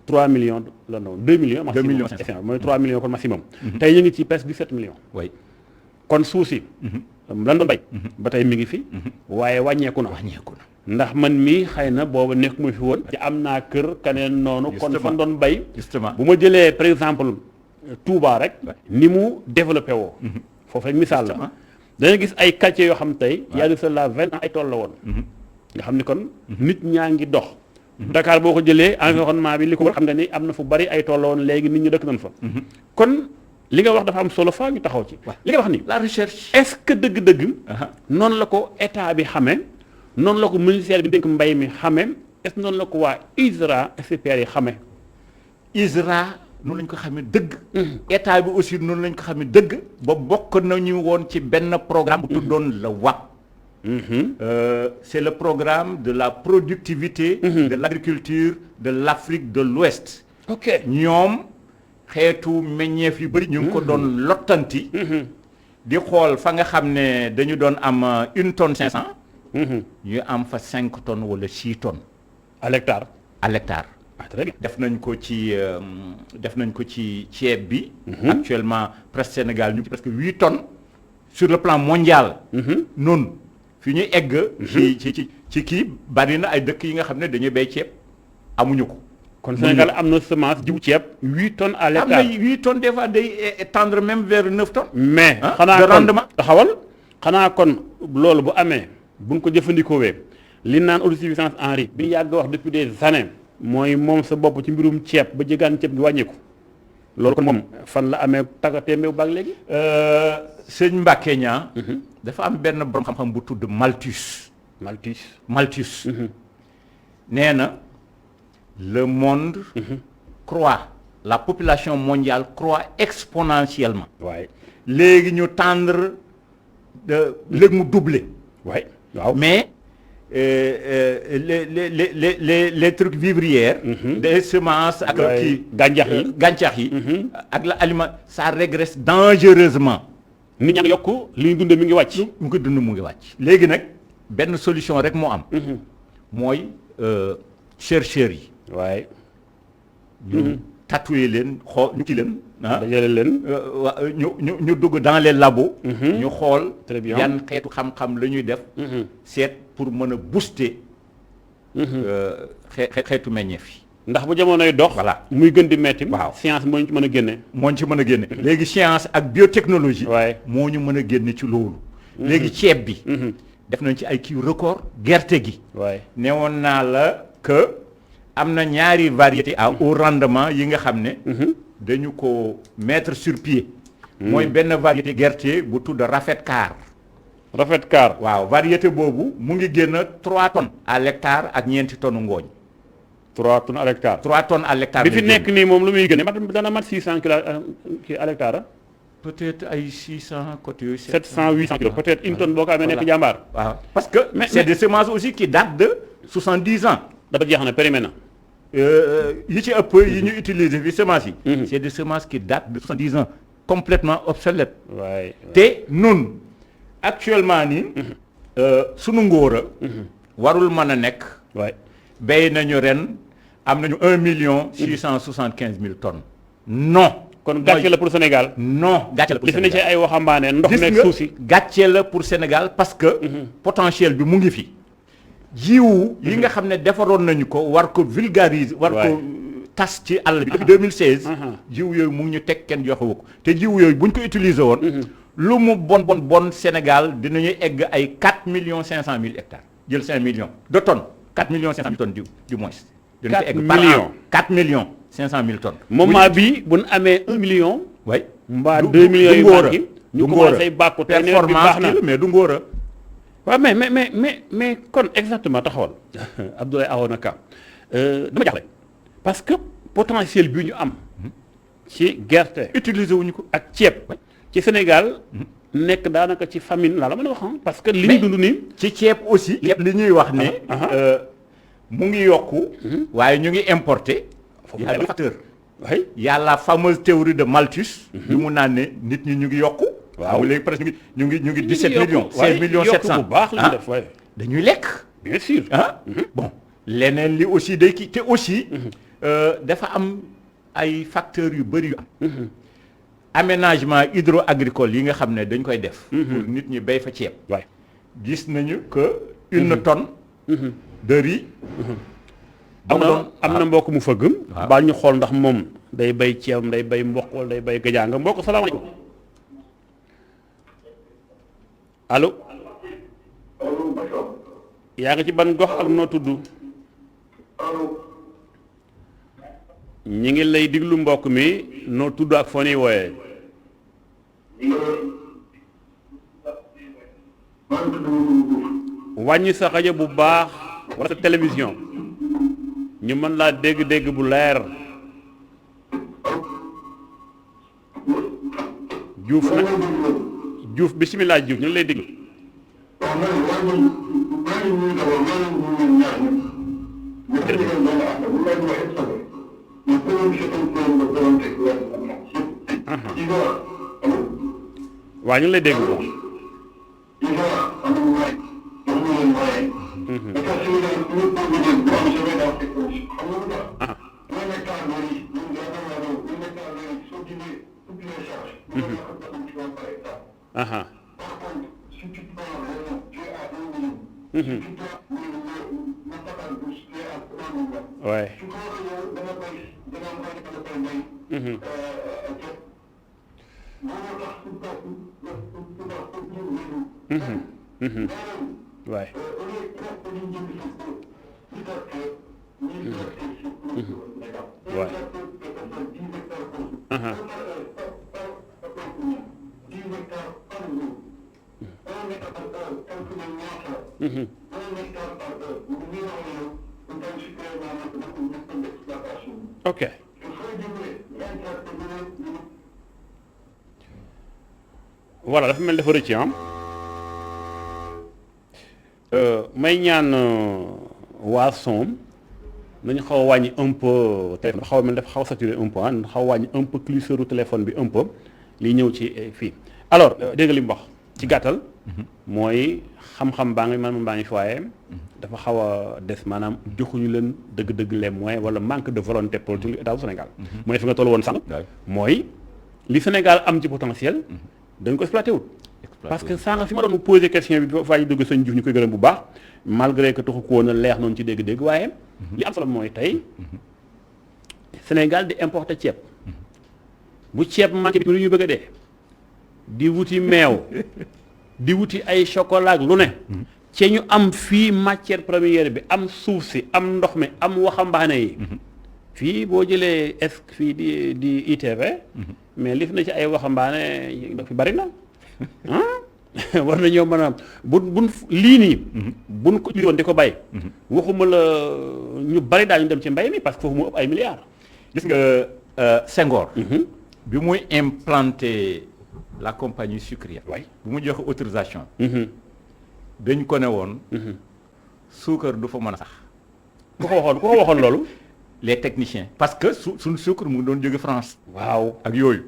3 millions la non 2 millions. 2 millions mooy 3 millions kon maximum. tey ñu ngi ci presque 17 millions. oui kon suuf si. lan doon bay. ba tey mi ngi fi. waaye wàññeeku na. ndax man mii xëy na booba nekk mu fi woon. ci am naa kër kaneen noonu. kon fan doon bay. justement bu ma jëlee par exemple Touba rek. ni mu développé woo. foofu rek misaal la. danga gis ay quartiers yoo xam tey. y a de cela 20 ans ay tool la woon. nga xam ni kon. nit ñaa ngi dox. Dakar boo ko jëlee environnement bi li ko war xam nga ni am na fu bari ay tolloon léegi nit ñi dëkk nañ fa. kon li nga wax dafa am solo faa ñu taxaw ci. li nga wax ni la recherche. est-ce que dëgg-dëgg. noonu la ko état bi xamee noonu la ko ministère bi dénk mbay mi xamee est-ce que noonu la ko waa ISRA experts yi xamee. ISRA noonu lañ ko xamee dëgg. état bi aussi noonu lañ ko xamee dëgg. ba bokk nañu woon ci benn programme bu tuddoon la WAP. C'est le programme de la productivité. De l'agriculture de l'Afrique de l'Ouest. ok ñoom xeetu meññeef yu bëri ñu ngi ko doon lottanti. di xool fa nga xam ne dañu doon am 1 tonne 500. ñu am fa 5 tonnes wala 6 tonnes. à l'hectare. à l'hectare. très bien. def nañ ko ci ceeb bi. actuellement presque Sénégal ñu ngi presque 8 tonnes sur le plan mondial. noonu fi ñu egg. ci kii bari na ay dëkk yi nga xam ne dañuy béy ceeb amuñu ko. kon Sénégal am na semence jiw ceeb 8 tonnes à l'hectare. am na 8 tonnes des fois day tendre même vers 9 tonnes. mais xanaa kon rendement taxawal. xanaa kon loolu bu amee buñ ko jëfandikoowee li naan autosuffisance en riz bi ñu yàgg wax depuis des années mooy moom sa bopp ci mbirum ceeb ba jëgaan ceeb gi wàññeeku loolu kon moom fan la amee tàggatee mbéw baag léegi. sëñ Mbacke Niang. dafa am benn borom xam-xam bu tudd Malthus. nee na le monde. croît la population mondiale croît exponentiellement. waaye léegi ñu tendre léegi mu doubler. waaye waaw mais les trucs vivrières. des semences ak kii gàncax yi. ak la aliment ça régresse dangereusement. nit ñaa ngi yokk li ñu dundee mi ngi wàcc. mu ngi dund mu ngi wàcc. léegi nag benn solution rek moo am. mooy chercheurs yi. waaye. ñu tatouer leen xool ñu kii leen. dajale leen. ñu dugg dans les labos. ñu xool. très bien yan xeetu xam-xam la ñuy def. seet pour mën a booster. xeetu meññeef yi. ndax bu jamonoy dox. voilà muy gën di metti. waaw science moo ñu ci mën a génne. léegi science ak biotechnologie. waaye moo ñu mën a génne ci loolu. léegi ceeb bi. def nañ ci ay kii record gerte gi. waaye newoon naa la que am na ñaari variété à haut rendement yi nga xam ne. dañu ko mettre sur pied. mooy benn variété gerte bu tudd Rafet Car. waaw variété boobu mu ngi génn 3 tonnes à l'hectare ak ñeenti tonnes ngooñ. 3 tonnes à l'hectare. 3 tonnes à l'hectare. bi fi nekk nii moom lu muy gën dana mat 600 kilos à l'hectare. peut-être ay 600 côté yooyu. 700 800 kilos peut-être une tonne boo ko amee nekk jàmbaar. waaw parce que c'est des semences aussi qui datent de 70 ans. dafa jeex na périmé na. yi ci ëpp yi ñu utiliser fi semences yi. c'est des semences qui datent de 70 ans complètement obsolètes. waay te nun actuellement nii. sunu ngóora. warul mën a nekk. waay béy nañu ren am nañu 1,675,000 tonnes. non. kon gàcce la pour Sénégal. non gàcce la pour Sénégal li fi ne ci ay waxambaane ndox meeg suuf si. gàcce la pour Sénégal parce que. potentiel bi mu ngi fi. jiwu yi nga xam ne defaroon nañu ko war ko vulgariser. war ko tas ci àll bi depuis 2016. jiwu yooyu mu ngi ñu teg kenn joxewu ko te jiwu yooyu buñ ko utiliser woon. lu mu bon Sénégal dinañu egg ay 4,5 millions hectares jël 5 millions de tonnes 4,5 millions tonnes du moins. 4 millions 4,5 tonnes. moment bi bu ñu amee 1 million. oui mbaa 2 millions yu baax ñu commencé bàkku te nawet bi baax na mais du ngóora. waaw mais kon exactement taxawal Abdoulaye Arona Ka dama jaxle parce que potentiel bi ñu am ci gerte utiliser wuñu ko ak ceeb ci Sénégal nekk daanaka ci famine laa la mën a wax parce que li ñu dund nii ci ceeb aussi li ñuy wax ne mu ngi yokku waaye ñu ngi importer y a des facteurs y a la fameuse théorie de Malthus bi mu naan ne nit ñi ñu ngi yokku waaw léegi presque ñu ngi 17 millions 16 millions 700 bu baax la ñu def waaye dañuy lekk bien sûr bon leneen li aussi day kii te aussi dafa am ay facteurs yu bëri yu am aménagement hydro-agricole yi nga xam ne dañ koy def pour nit ñi béy fa ceeb waay gis nañu que 1 tonne de riz am na mbokk mu fëgg baal ñu xool ndax moom day bay ceeb day bay mboq wala day bay gajaanga mbokk salaamaaleykum allo yaa ngi ci ban gox ak noo tudd ñi ngi lay diglu mbokk mi noo tudd ak foo ñuy wooyee. wàññi sa rajo bu baax wala sa télévision ñu mën laa dégg-dégg bu leer. Diouf nag Diouf bisimilah Diouf ñu ngi lay déglu. waaw ñu ngi lay dégg bu baax. Ouais. Ouais. Ouais. Ok. Voilà dafa mel dafa rëcc am may ñaan waa Somme nañu xaw a wàññi un peu téléphone xaw a mel dafa xaw a saturé un peu xaw a wàññi un peu cliqueuru téléphone bi un peu li ñëw ci fii alors dégg nga li mu wax ci gàttal mooy xam-xam baa ngi man baa ngi fi waaye dafa xaw a des maanaam joxuñu leen dëgg-dëgg les moyens wala manque de volonté politique lu état du Sénégal mooy fi nga toll woon sànq mooy li Sénégal am ci potentiel dañ ko exploité wut parce que sànq fi ma doon posé question bi faa ñu dugg sëñ Diouf ñu koy gërëm bu baax malgré que taxu ko woon a leex noonu ci dégg-dégg waaye li am solo mooy tey Sénégal di importer ceeb bu ceeb manqué bi lu ñu bëgg a dee di wuti meew di wuti ay chocolat lu ne ci ñu am fii matière première bi am suuf si am ndox mi am waxambaane yi fii boo jëlee fii di ITV mais li fi na ci ay waxambaane fi bari na war nañoo mën a buñ lii nii buñ ko woon di ko bay waxuma la ñu bari daal ñu dem ci mbay mi parce que foofu mu ëpp ay milliards gis nga Senghor bi muy implanté la compagnie sucrière waay bu mu joxe autorisation dañ ko ne woon suukar du fa mën a sax ku ko waxoon loolu les techniciens parce que suñ suukar mu ngi doon jóge France waaw ak yooyu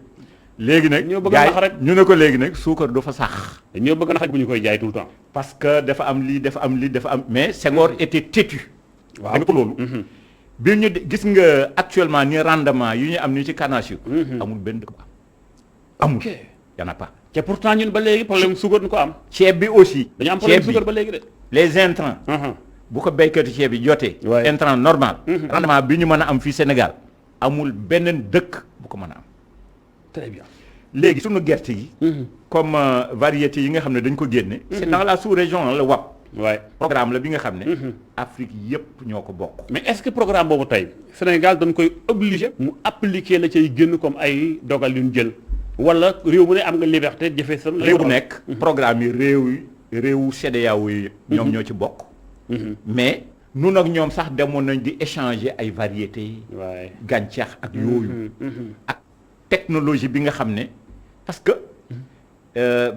léegi nag ñoo bëgg a nax rek ñu ne ko léegi nag suukar du fa sax ñoo bëgg a nax bu ñu koy jaay tout le temps parce que dafa am lii dafa am lii dafa am mais Senghor était têtu waaw da nga ko loolu bi ñu gis nga actuellement ni rendement yu ñu am ni ci canne à sucre amul benn dëkk bu am amul y en a pas te pourtant ñun ba léegi problème suukar ñu ko am ceeb bi aussi dañu am problème suukar ba léegi de les intrants bu ko béykatu ceeb bi jotee intrant normal rendement bi ñu mën a am fii Sénégal amul beneen dëkk bu ko mën a am très bien léegi sunu gerte gi comme variété yi nga xam ne dañ ko génne c'est dans la sous-région la WAP waay programme la bi nga xam ne Afrique yëpp ñoo ko bokk mais est-ce que programme boobu tey Sénégal dañ koy obligé mu appliquer la cay génn comme ay dogal yu ñu jël wala réew bu ne am nga liberté jëfee sa réew bu nekk programme yi réewu CEDEAO yi ñoom ñoo ci bokk mais nun ak ñoom sax demoon nañ di échanger ay variétés gàncax ak yooyu ak technologie bi nga xam ne parce que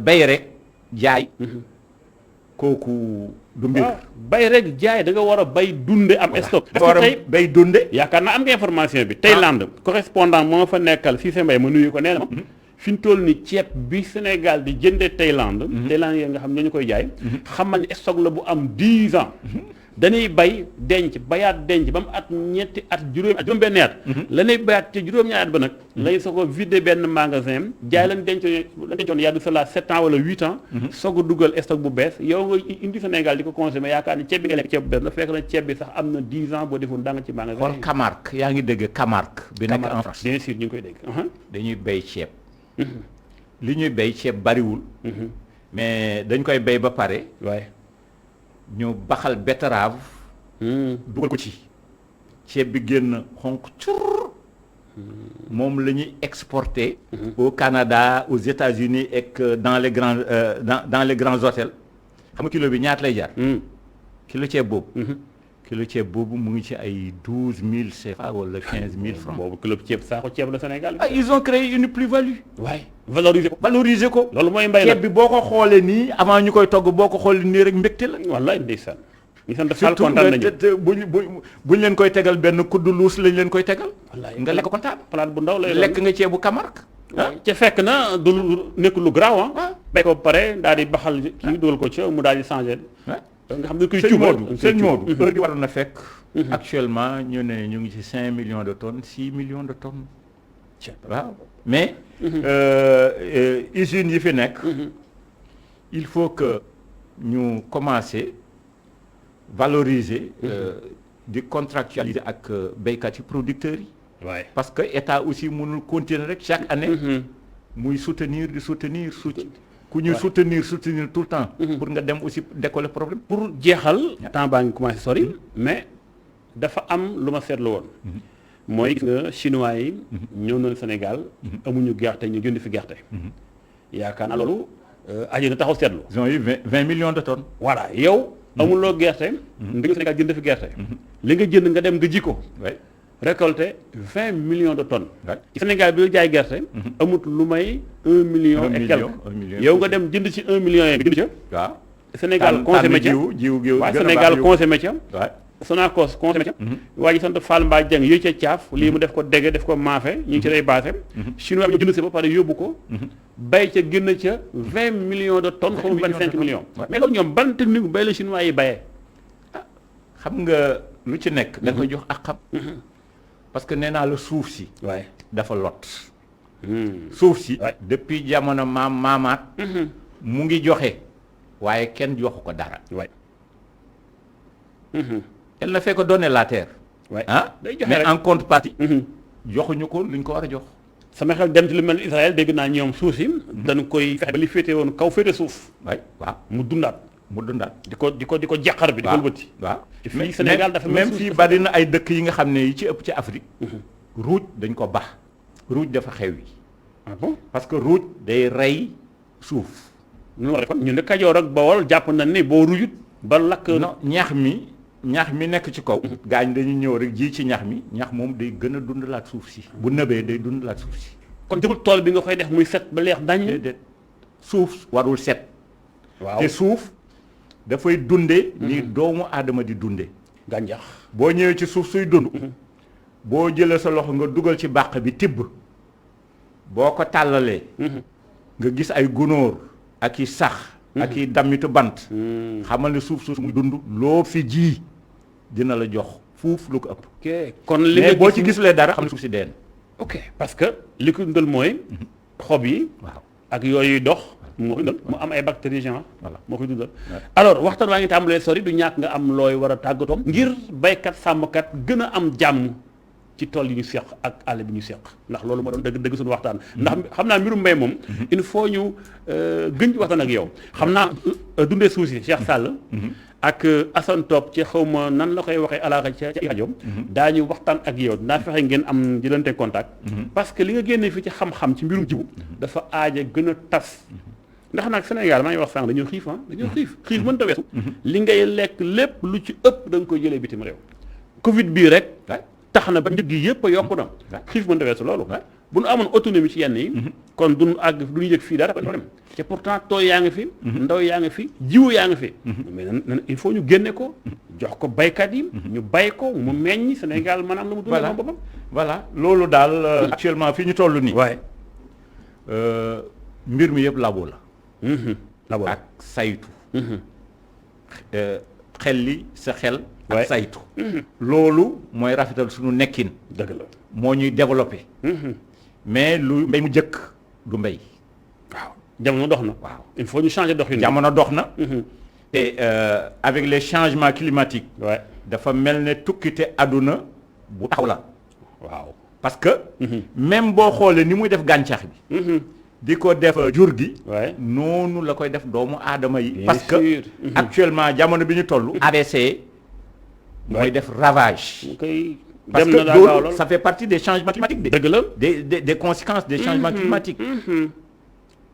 bay rek jaay kooku du mbir bay rek jaay da nga war a bay dunde am stock dafa war a bay dunde yaakaar naa am nga information bi Thaïlande correspondant moo fa nekkal fii sa mbay ma nuyu ko nee na ma fi ñu toll ni ceeb bi Sénégal di jënde Thaïlande Thaïlande yi nga xam ne ñu koy jaay xamal ni stock la bu am 10 ans dañuy bay denc bayaat denc ba mu at ñetti at juróom-benni at la ñuy bayaat te juróom-ñaari at ba nag lay soo ko vidé benn magasin jaay lañ dencoon yàgg cela 7 ans wala 8 ans soog a dugal stock bu bees yow nga indi Sénégal di ko consommer yaakaar ni ceeb bi nga lekk ceeb bu bees la fekk na ceeb bi sax am na 10 ans boo defoon da nga ci magasin xool Camargue yaa ngi dégg Camargue bi nekk en France bien sûr ñu ngi koy dégg dañuy bay ceeb li ñuy bay ceeb bariwul mais dañ koy bay ba pare waaye ñu baxal betterave dugal ko ci ceeb bi génn xonq cur moom la ñuy exporter au Canada aux États-Unis et que dans les grands hôtels xam nga kilo bi ñaata lay jar kilo ceeb boobu mu ngi ci ay 12 000 CFA wala 15 000 francs. boobu kilo ceeb saako ceeb la Sénégal. ah ils ont créé une plus-value. waay valoriser ko. loolu mooy mbay ceeb bi boo ko xoolee nii avant ñu koy togg boo ko xoolee nii rek mbégte la. wallaay ndeysaan. ñu sant Fall kontaan nañu surtout buñ leen koy tegal benn kuddu luus lañ leen koy tegal. wallaay nga lekk kontaan. palaat bu ndaw lay lekk nga ceebu Camargue. ca fekk na du nekk lu garaaw ah. bay ko ba pare daal di baxal kii dugal ko ca mu daal di changé. nga xam ne kuy cuubal sëñ Modou heure bi waroon na fekk. actuellement ñu ne ñu ngi ci 5 millions de tonnes 6 millions de tonnes. waaw mais. usines yi fi nekk. il faut que ñu commencer valoriser. di contractualiser ak béykat yi producteurs yi. waaye parce que état aussi mënul continuer rek chaque année. muy soutenir ku ñu soutenir tout le temps. pour nga dem aussi décoller problème. pour jeexal temps baa ngi commencé sori. mais dafa am lu ma seetlu woon. mooy gis nga chinois yi. ñëw nañu Sénégal. amuñu gerte ñu jënd fi gerte. yaakaar naa loolu aji na taxaw seetlu. ils ont eu 20 millions de tonnes. voilà yow. amuloo gerte. nga ñëw Sénégal jënd fi gerte. li nga jënd nga dem nga ji ko. récolté 20 millions de tonnes. Sénégal bi jaay gerte. amut lu may 1 million et quelque. yow nga dem jënd ci 1 million yi jënd ca. waaw Sénégal consommé ca waaw Sénégal consommé ca. Sonacos consommé ca. waa ji sant Fall Mbaye Dieng yooyu ca caaf lii mu def ko dege def ko maafe ñu ngi ci lay baase. chinois bi ñu jënd si ba pare yóbbu ko. bay ca génn ca 20 millions de tonnes. xaw ma 25 millions. mais loolu ñoom ban technique bay la chinois yi bayee. xam nga lu ci nekk. da koy jox ak xam. parce que nee naa la suuf si. waaye dafa lot. suuf si. depuis jamono maamaat. mu ngi joxe. waaye kenn joxu ko dara. waay. elle ne fait que donner la terre. waay mais rek. En contrepartie. joxuñu ko luñ ko war a jox. sama xel dem ci lu mel ni Israël dégg naa ñoom suuf si. dañ koy fexe ba li féete woon kaw féete suuf. waay waaw mu dundaat. di ko jàqar bi. di ko wëlbati. waaw fii Sénégal dafa même fii bari na ay dëkk yi nga xam ne yi ci ëpp ci Afrique. ruuj dañ ko baax. ruuj dafa xew yi. ah bon parce que ruuj day rey suuf. ñu war kon ñu ne Kajoor ak Bawol jàpp nañ ne boo rujut ba lakk. non ñax mi nekk ci kaw. gaañ dañu ñëw rek ji ci ñax mi ñax moom day gën a dundalaat suuf si. bu nëbee day dundalaat suuf si. kon jëmul tool bi nga koy def muy set ba leex dañ. déedéet suuf warul set. waaw te suuf dafay dunde ni doomu aadama di dunde. gàncax boo ñëwee ci suuf suy dund. boo jëlee sa loxo nga dugal ci bàq bi tibb. boo ko tàllalee. nga gis ay gunóor ak i sax. ak i dammitu bant. xamal ne suuf muy dund loo fi ji dina la jox fuuf lu ko ëpp. ok kon li nga boo ci gisulee dara xam ne suuf si deen. ok parce que li ko dundal mooy. xob yi. waaw ak yooyu dox. moo koy dundal mu am ay bactéries genre. voilà moo koy dundal. alors waxtaan waa ngi tàmbalee sori du ñàkk nga am looy war a tàggatoom. ngir baykat sàmmkat gën a am jàmm. ci tool yi ñu seq ak àll bi ñu seq ndax loolu moo doon dëgg suñu waxtaan ndax xam naa mbirum mbay moom il faut ñu gën ci waxtaan ak yow xam naa dundee suuf si Cheikh Sall ak Assane Top ci xaw ma nan la koy waxee alaaka ca rajoom daañu waxtaan ak yow dinaa fexe ngeen am jëlante contact parce que li nga génnee fii ci xam-xam ci mbirum jiwu dafa aaja gën a tas ndax nag Sénégal maa ngi wax sànq dañoo xiif dañoo xiif mënta weesu li ngay lekk lépp lu ci ëpp da nga koy jëlee bitim réew Covid bii rek tax na ba njëg gi yëpp a yokku na xiif mënta weesu loolu bu nu amoon autonomie ci yenn yi kon duñu àgg duñu yëg fii dara problème te pourtant tool yaa ngi fi ndaw yaa ngi fi jiwu yaa ngi fi mais il faut ñu génne ko jox ko baykat yi ñu bay ko mu meññ Sénégal maanaam la mu dundee moom boppam voilà loolu daal actuellement fi ñu toll nii waaye mbir mi yëpp labo la labo ak saytu xel li sa xel ak saytu loolu mooy rafetal suñu nekkin dëgg la moo ñuy développé mais lu mbay mu jëkk du mbay waaw jamono dox na waaw il faut ñu changer doxin jamono dox na te avec les changements climatiques dafa mel ne tukkite àdduna bu taxaw la waaw parce que même boo xoolee ni muy def gàncax bi di ko def jur gi noonu la koy def doomu aadama yi parce que actuellement jamono bi ñu toll ABC mooy def ravage parce dem na que daa gaaw loolu lool ça fait partie des changements climatiques dëgg la des conséquences des changements climatiques.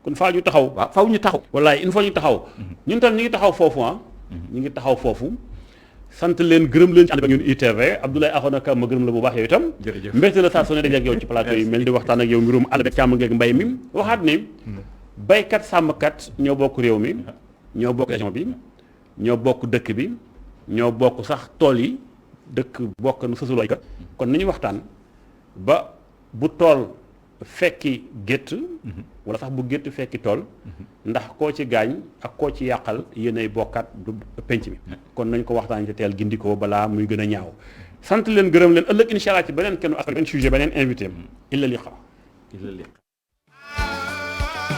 kon faa ñu taxaw waaw faw ñu taxaw. wallaay il faut ñu taxaw ñun tam ñu ngi taxaw foofu ñu ngi taxaw foofu sant leen gërëm leen ci ànd ak ñun ITV Abdoulaye Akhona Ka ma gërëm la bu baax yow itam jërëjëf mbégte la saa su ne dajeek yow ci plateau yi mel di waxtaan ak yow mbirum àll beeg càmm geeg mbay mi waxaat ni baykat sàmmkat ñoo bokk réew mi ñoo bokk région bi ñoo bokk dëkk bi ñoo bokk sax tool yi dëkk bokk nu sësul baykat kon nañu waxtaan ba bu tool fekki gétt wala sax bu gétt fekki tool ndax koo ci gaañ ak koo ci yàqal yéenay bokkaat du penc mi kon nañ ko waxtaan ci teel gindikoo balaa muy gën a ñaaw sant leen gërëm leen ëllëg incha allah ci beneen kenn ak beneen sujet beneen invité illa liqa